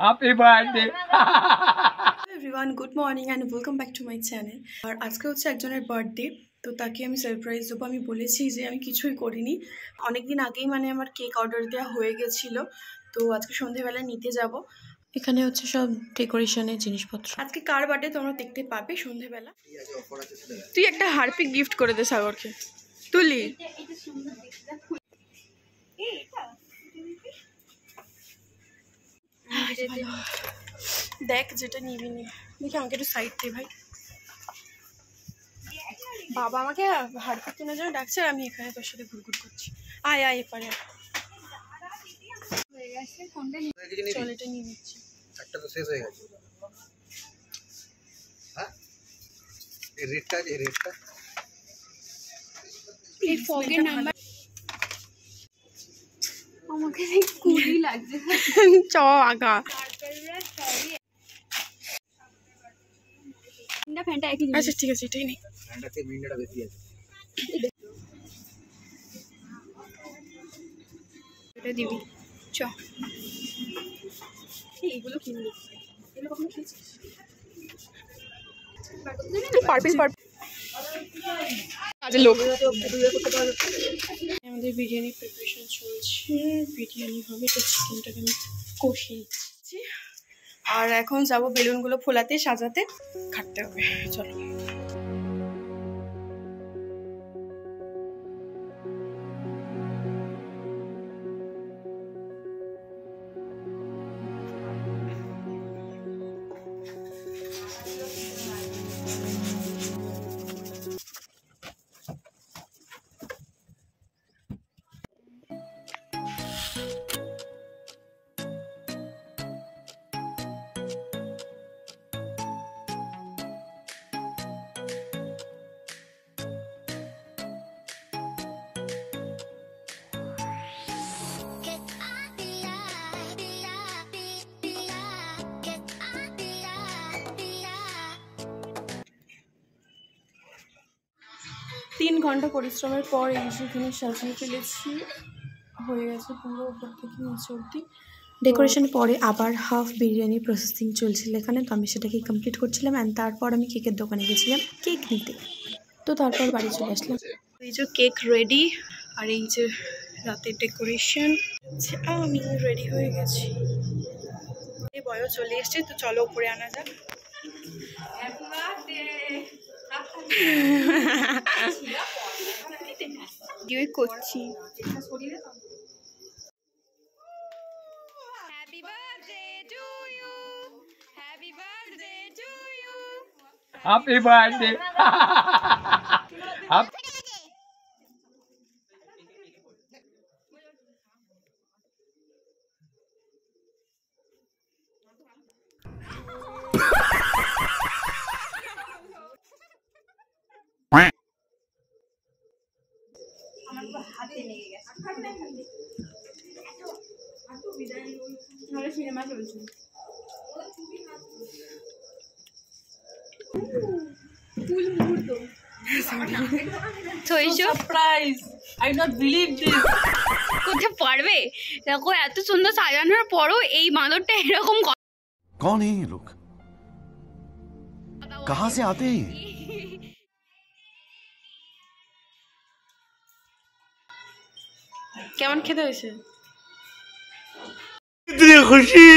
Happy birthday everyone, good morning and welcome back to my channel. আর আজকে হচ্ছে একজনের বার্থডে, তো তাকে আমি সারপ্রাইজ দেবো। আমি বলেছি যে আমি কিছুই করিনি, অনেকদিন আগেই আমার কেক অর্ডার দেওয়া হয়ে গেছিলো, তো আজকে সন্ধেবেলা নিতে যাব। এখানে হচ্ছে সব ডেকোরেশনের জিনিসপত্র। আজকে কার বার্থডে তোমরা দেখতে পাবে সন্ধেবেলা। তুই একটা হারপিক গিফট করে দে সাগরকে। তুলি দেখ, যেটা নিবি নি। দেখি আমাকে একটু সাইড দে ভাই। বাবা আমাকে হারপিক কেনার জন্য ডাকছে, আর আমি এখানে তোর সাথে ঘুরঘুর করছি। আয় আয় এপারে, চল এটা নিয়ে নিচ্ছি। একটা তো শেষ হয়ে গেছে। হ্যাঁ, এই রেটটা এই ফগের নাম্বার আমাকে কুলি লাগছে। চ আগা আচ্ছা ঠিক আছে, এটাই নেই। ফ্যানটাতে মিনিটটা বেশি আছে। এটা দিবি চ। এইগুলো কিনবি, এগুলো কখনো খেয়েছিস? আমাদের বিরিয়ানি প্রিপারেশন চলছে। বিরিয়ানি হবে, তো চিকেনটাকে আমি কষিয়ে দিচ্ছি। আর এখন যাব বেলুনগুলো ফোলাতে, সাজাতে, কাটতে হবে। চলো। তিন ঘন্টা পরিশ্রমের পর এই যেখানে সাজিয়ে ফেলেছি, হয়ে গেছে পুরো উপর থেকে নিচে অবধি। ডেকোরেশনের পরে আবার হাফ বিরিয়ানি প্রসেসিং চলছিল এখানে, তো আমি সেটাকে কমপ্লিট করছিলাম। অ্যান্ড তারপর আমি কেকের দোকানে গেছিলাম কেক নিতে, তো তারপর বাড়ি চলে আসলাম। এই যে কেক রেডি, আর এই যে রাতের ডেকোরেশন। আমি রেডি হয়ে গেছি, এই বয়ও চলে এসছে, তো চলো উপরে আনা যাক। করছি হ্যাপি বার্থডে সিনেমা চলছে। কোথায় পারবে দেখো, এত সুন্দর সাজানোর পরও এই বাঁদরটা এরকম। कौन है ये लोग? कहाँ से आते हैं? কেমন খেতে হয়েছে? इतनी खुशी